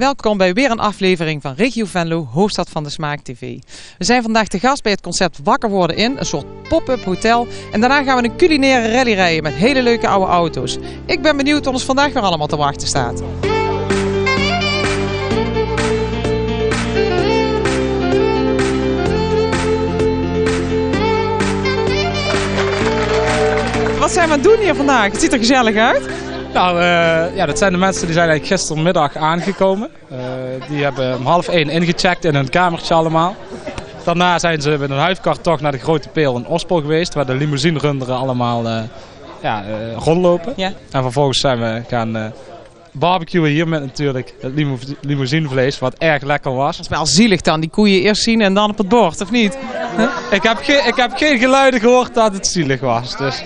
Welkom bij weer een aflevering van Regio Venlo, hoofdstad van de Smaak TV. We zijn vandaag te gast bij het concept Wakker Worden In, een soort pop-up hotel. En daarna gaan we een culinaire rally rijden met hele leuke oude auto's. Ik ben benieuwd wat ons vandaag weer allemaal te wachten staat. Wat zijn we aan het doen hier vandaag? Het ziet er gezellig uit. Nou, dat zijn de mensen die zijn eigenlijk gistermiddag aangekomen. Die hebben om 12:30 ingecheckt in hun kamertje allemaal. Daarna zijn ze met een huifkart naar de Grote Peel in Ospel geweest, waar de limousinerunderen allemaal rondlopen. Ja. En vervolgens zijn we gaan barbecuen hier met natuurlijk het limousinevlees, wat erg lekker was. Dat is wel zielig dan, die koeien eerst zien en dan op het bord, of niet? Huh? Ik heb geen geluiden gehoord dat het zielig was. Dus.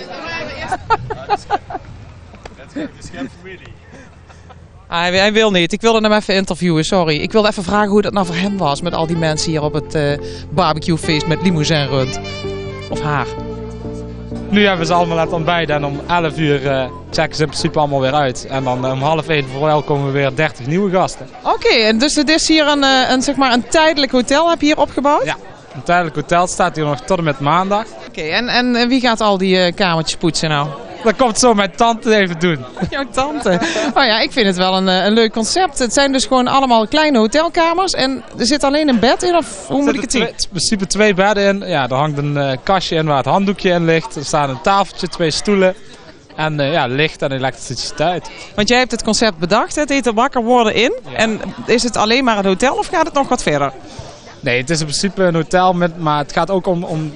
Hij wil niet. Ik wilde hem even interviewen, sorry. Ik wilde even vragen hoe dat nou voor hem was met al die mensen hier op het barbecuefeest met limousinrund. Of haar. Nu hebben ze allemaal het ontbijt en om 11 uur checken ze in principe allemaal weer uit. En dan om 12:30 verwelkomen we weer 30 nieuwe gasten. Oké, en dus het is hier een tijdelijk hotel heb je hier opgebouwd? Ja, een tijdelijk hotel staat hier nog tot en met maandag. Oké, en wie gaat al die kamertjes poetsen nou? Dat komt zo mijn tante even doen. Jouw tante? Oh ja, ik vind het wel een leuk concept. Het zijn dus gewoon allemaal kleine hotelkamers en er zit alleen een bed in, of hoe moet ik het zien? In principe 2 bedden in. Ja, er hangt een kastje in waar het handdoekje in ligt. Er staat een tafeltje, 2 stoelen en licht en elektriciteit. Want jij hebt het concept bedacht, het heet er Wakker Worden In. Ja. En is het alleen maar een hotel of gaat het nog wat verder? Nee, het is in principe een hotel, maar het gaat ook om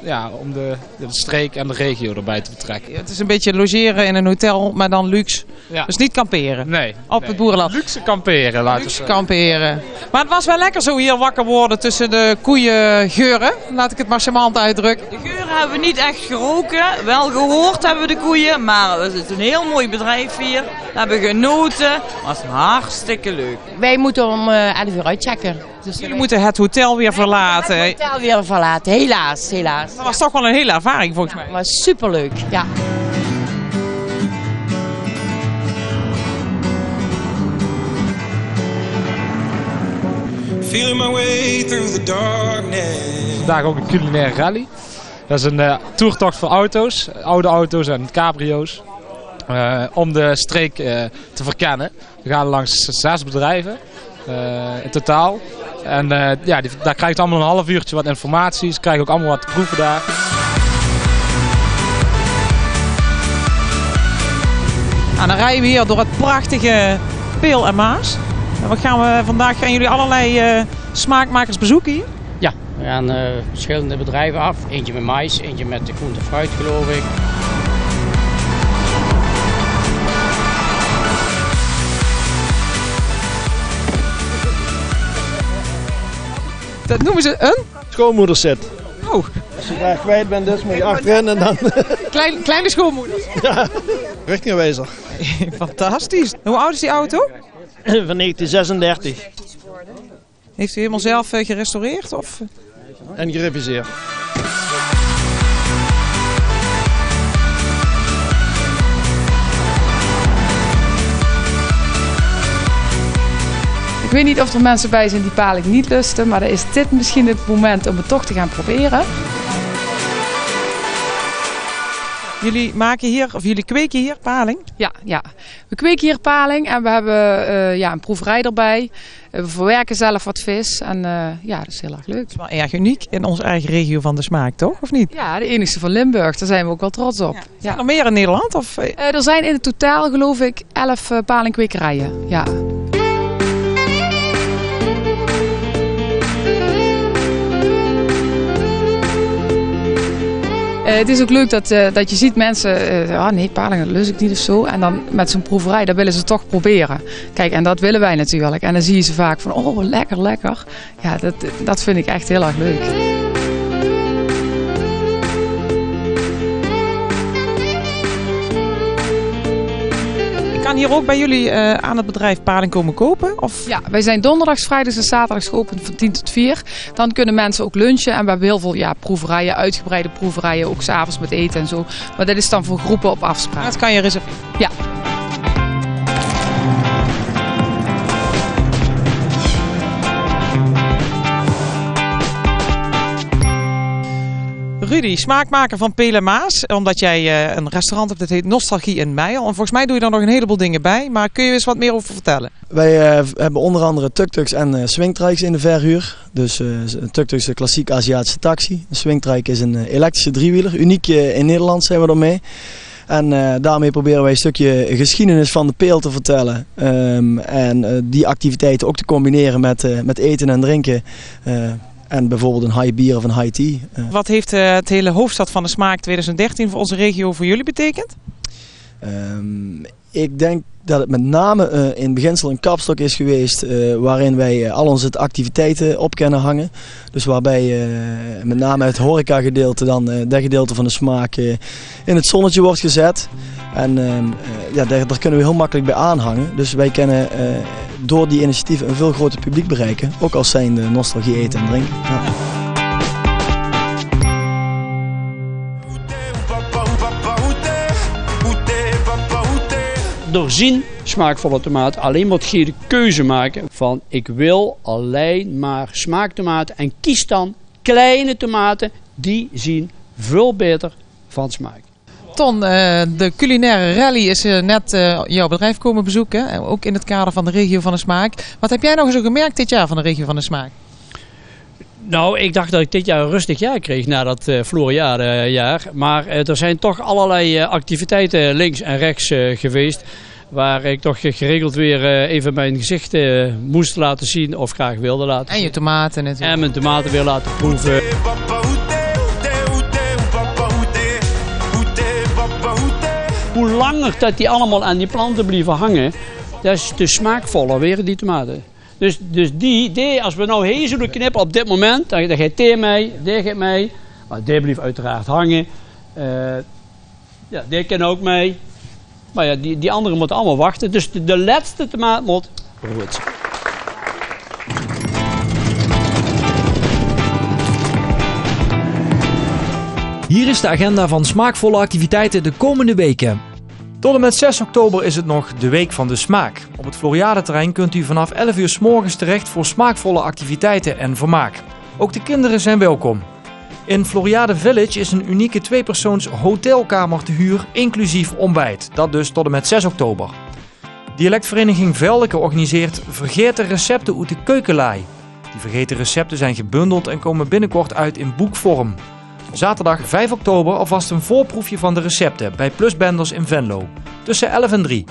de streek en de regio erbij te betrekken. Het is een beetje logeren in een hotel, maar dan luxe. Ja. Dus niet kamperen. Nee. Het boerenland. Luxe kamperen, laten we zeggen. Kamperen. Maar het was wel lekker zo hier wakker worden tussen de koeiengeuren. Laat ik het maar charmant uitdrukken. De geuren hebben we niet echt geroken. Wel gehoord hebben we de koeien, maar het is een heel mooi bedrijf hier. We hebben genoten. Het was hartstikke leuk. Wij moeten om 11 uur uitchecken. Dus jullie moeten het hotel weer verlaten. Het hotel weer verlaten, helaas. Dat was toch wel een hele ervaring volgens mij. Het was superleuk, ja. Vandaag ook een culinaire rally. Dat is een toertocht voor auto's, oude auto's en cabrio's. Om de streek te verkennen. We gaan langs 6 bedrijven in totaal. En daar krijgt allemaal een half uurtje wat informatie. Ze krijgen ook allemaal wat te proeven daar. Nou, dan rijden we hier door het prachtige Peel en Maas. Vandaag gaan jullie allerlei smaakmakers bezoeken hier? Ja, we gaan verschillende bedrijven af. Eentje met mais, eentje met de groente en fruit geloof ik. Dat noemen ze een? Schoonmoederset. Oh. Als je daar kwijt bent, dus moet je achterin en dan... Kleine schoonmoeders? Ja, richtingaanwijzer. Fantastisch. Hoe oud is die auto? Van 1936. Heeft u helemaal zelf gerestaureerd? Of? En gereviseerd. Ik weet niet of er mensen bij zijn die paling niet lusten, maar dan is dit misschien het moment om het toch te gaan proberen. Jullie kweken hier paling? Ja. We kweken hier paling en we hebben een proeverij erbij. We verwerken zelf wat vis en dat is heel erg leuk. Dat is wel erg uniek in onze eigen regio van de smaak, toch? Of niet? Ja, de enigste van Limburg. Daar zijn we ook wel trots op. Ja. Zijn er meer in Nederland? Of? Er zijn in het totaal geloof ik 11 palingkwekerijen. Ja. Het is ook leuk dat je ziet mensen, nee, paling, dat lust ik niet of zo. En dan met zo'n proeverij, dat willen ze toch proberen. Kijk, en dat willen wij natuurlijk. En dan zie je ze vaak van, oh, lekker. Ja, dat vind ik echt heel erg leuk. Ik kan hier ook bij jullie aan het bedrijf paling komen kopen? Of? Ja, wij zijn donderdags, vrijdags en zaterdags geopend van 10 tot 4. Dan kunnen mensen ook lunchen en we hebben heel veel proeverijen, uitgebreide proeverijen, ook 's avonds met eten en zo. Maar dat is dan voor groepen op afspraak. Dat kan je reserveren? Ja. Rudy, smaakmaker van Pele Maas. Omdat jij een restaurant hebt dat heet Nostalgie in Meijer. En volgens mij doe je daar nog een heleboel dingen bij. Maar kun je eens wat meer over vertellen? Wij hebben onder andere tuk-tuks en swingtrikes in de verhuur. Dus een tuk-tuk is een klassiek Aziatische taxi. Een swingtrike is een elektrische driewieler. Uniek in Nederland zijn we ermee. En daarmee proberen wij een stukje geschiedenis van de Peel te vertellen. En die activiteiten ook te combineren met eten en drinken. En bijvoorbeeld een high bier of een high tea. Wat heeft het hele Hoofdstad van de Smaak 2013 voor onze regio voor jullie betekend? Ik denk dat het met name in beginsel een kapstok is geweest waarin wij al onze activiteiten op kunnen hangen. Dus waarbij met name het horeca gedeelte dan dat gedeelte van de smaak in het zonnetje wordt gezet. En daar kunnen we heel makkelijk bij aanhangen. Dus wij kunnen door die initiatieven een veel groter publiek bereiken. Ook als zijnde nostalgie eten en drinken. Ja. Doorzien smaakvolle tomaat alleen moet je de keuze maken van ik wil alleen maar smaaktomaten en kies dan kleine tomaten die zien veel beter van smaak. Ton, de culinaire rally is net jouw bedrijf komen bezoeken, ook in het kader van de regio van de smaak. Wat heb jij nog zo gemerkt dit jaar van de regio van de smaak? Nou, ik dacht dat ik dit jaar een rustig jaar kreeg na dat Floriade-jaar. Maar er zijn toch allerlei activiteiten links en rechts geweest. Waar ik toch geregeld weer even mijn gezicht moest laten zien of graag wilde laten zien. En je tomaten natuurlijk. En mijn tomaten weer laten proeven. Hoe langer dat die allemaal aan die planten blijven hangen, des te smaakvoller weer die tomaten. Dus die, als we nou heel zullen knippen op dit moment, dan gaat die mee, die gaat mee. Maar die blijft uiteraard hangen. Die kan ook mee. Maar ja, die anderen moeten allemaal wachten. Dus de laatste tomaat moet rood zijn. Hier is de agenda van smaakvolle activiteiten de komende weken. Tot en met 6 oktober is het nog de Week van de Smaak. Op het Floriade-terrein kunt u vanaf 11 uur 's morgens terecht voor smaakvolle activiteiten en vermaak. Ook de kinderen zijn welkom. In Floriade Village is een unieke 2-persoons hotelkamer te huur, inclusief ontbijt. Dat dus tot en met 6 oktober. Dialectvereniging Veldeke organiseert vergeten recepten uit de keukenlaai. Die vergeten recepten zijn gebundeld en komen binnenkort uit in boekvorm. Zaterdag 5 oktober alvast een voorproefje van de recepten bij Plusbenders in Venlo. Tussen 11 en 3.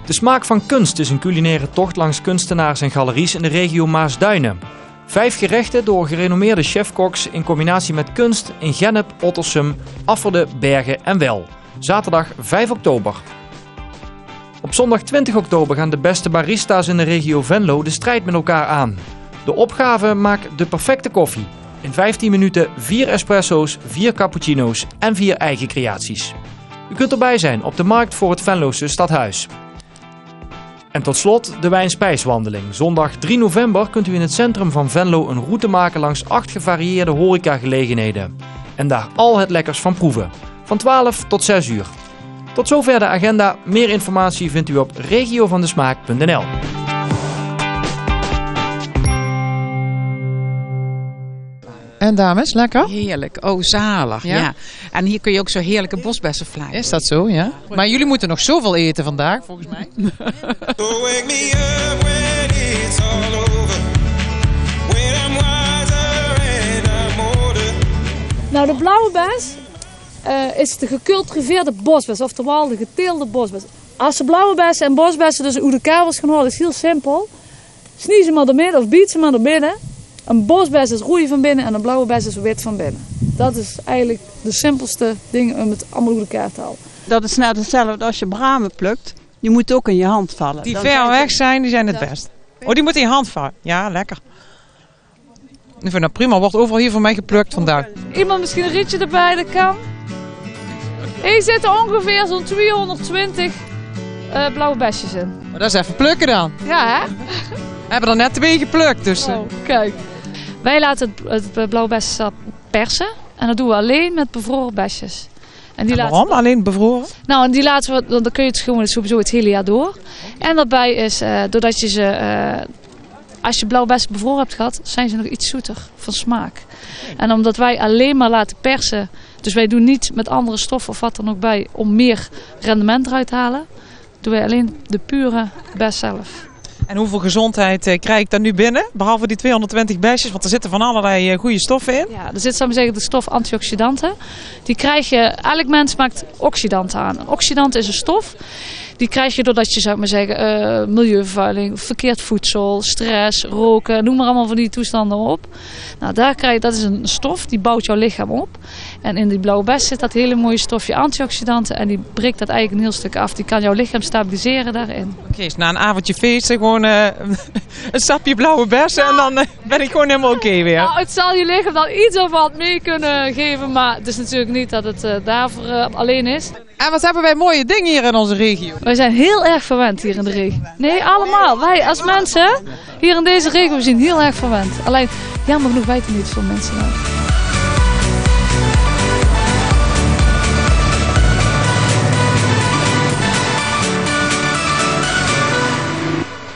De Smaak van Kunst is een culinaire tocht langs kunstenaars en galeries in de regio Maasduinen. 5 gerechten door gerenommeerde chefkoks in combinatie met kunst in Gennep, Ottersum, Afferde, Bergen en Well. Zaterdag 5 oktober. Op zondag 20 oktober gaan de beste barista's in de regio Venlo de strijd met elkaar aan. De opgave maakt de perfecte koffie. In 15 minuten 4 espresso's, 4 cappuccino's en 4 eigen creaties. U kunt erbij zijn op de markt voor het Venlose stadhuis. En tot slot de wijn-spijswandeling. Zondag 3 november kunt u in het centrum van Venlo een route maken langs 8 gevarieerde horecagelegenheden. En daar al het lekkers van proeven. Van 12 tot 6 uur. Tot zover de agenda. Meer informatie vindt u op regiovandesmaak.nl. En dames, lekker? Heerlijk, oh zalig, ja. En hier kun je ook zo heerlijke bosbessen vlaaien. Is dat zo, ja? Maar jullie moeten nog zoveel eten vandaag, volgens mij. Nou, de blauwe bes is de gecultiveerde bosbes, oftewel de geteelde bosbes. Als de blauwe bessen en bosbessen dus uit elkaar was gaan houden, is heel simpel. Snij ze maar door midden of biet ze maar door midden. Een bosbes is roei van binnen en een blauwe bes is wit van binnen. Dat is eigenlijk de simpelste ding om het allemaal uit elkaar te halen. Dat is net hetzelfde als je bramen plukt. Die moet ook in je hand vallen. Die ver weg zijn, die zijn het best. Oh, die moet in je hand vallen. Ja, lekker. Ik vind dat prima. Wordt overal hier voor mij geplukt vandaag. Iemand misschien een rietje erbij, dat kan. Hier zitten ongeveer zo'n 220 blauwe besjes in. Maar dat is even plukken dan. Ja, hè? We hebben er net 2 geplukt, dus... Oh, kijk. Wij laten het blauwe bessensap persen. En dat doen we alleen met bevroren besjes. En waarom? Alleen bevroren? Nou, en die laten we, dan kun je het gewoon sowieso het hele jaar door. En daarbij is, doordat je ze als je blauwe bessen bevroren hebt gehad, zijn ze nog iets zoeter van smaak. En omdat wij alleen maar laten persen, dus wij doen niet met andere stoffen of wat dan ook bij om meer rendement eruit te halen, doen wij alleen de pure bes zelf. En hoeveel gezondheid krijg ik dan nu binnen? Behalve die 220 besjes, want er zitten van allerlei goede stoffen in. Ja, er zit, zou ik zeggen, de stof antioxidanten. Die krijg je, elk mens maakt oxidanten aan. Een oxidant is een stof. Die krijg je doordat je, zou ik maar zeggen, milieuvervuiling, verkeerd voedsel, stress, roken, noem maar allemaal van die toestanden op. Nou, dat is een stof, die bouwt jouw lichaam op. En in die blauwe bes zit dat hele mooie stofje antioxidanten en die breekt dat eigenlijk een heel stuk af. Die kan jouw lichaam stabiliseren daarin. Oké, dus na een avondje feesten gewoon een sapje blauwe bessen en dan ben ik gewoon helemaal oké weer. Nou, het zal je lichaam dan iets of wat mee kunnen geven, maar het is natuurlijk niet dat het daarvoor alleen is. En wat hebben wij mooie dingen hier in onze regio? Wij zijn heel erg verwend hier in de regio. Nee, allemaal. Wij als mensen hier in deze regio zijn heel erg verwend. Alleen, jammer genoeg weten niet veel mensen dat.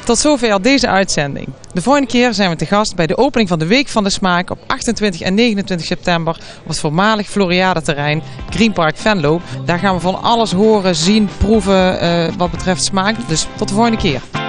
Tot zover deze uitzending. De volgende keer zijn we te gast bij de opening van de Week van de Smaak op 28 en 29 september op het voormalig Floriade-terrein Greenpark Venlo. Daar gaan we van alles horen, zien, proeven wat betreft smaak. Dus tot de volgende keer.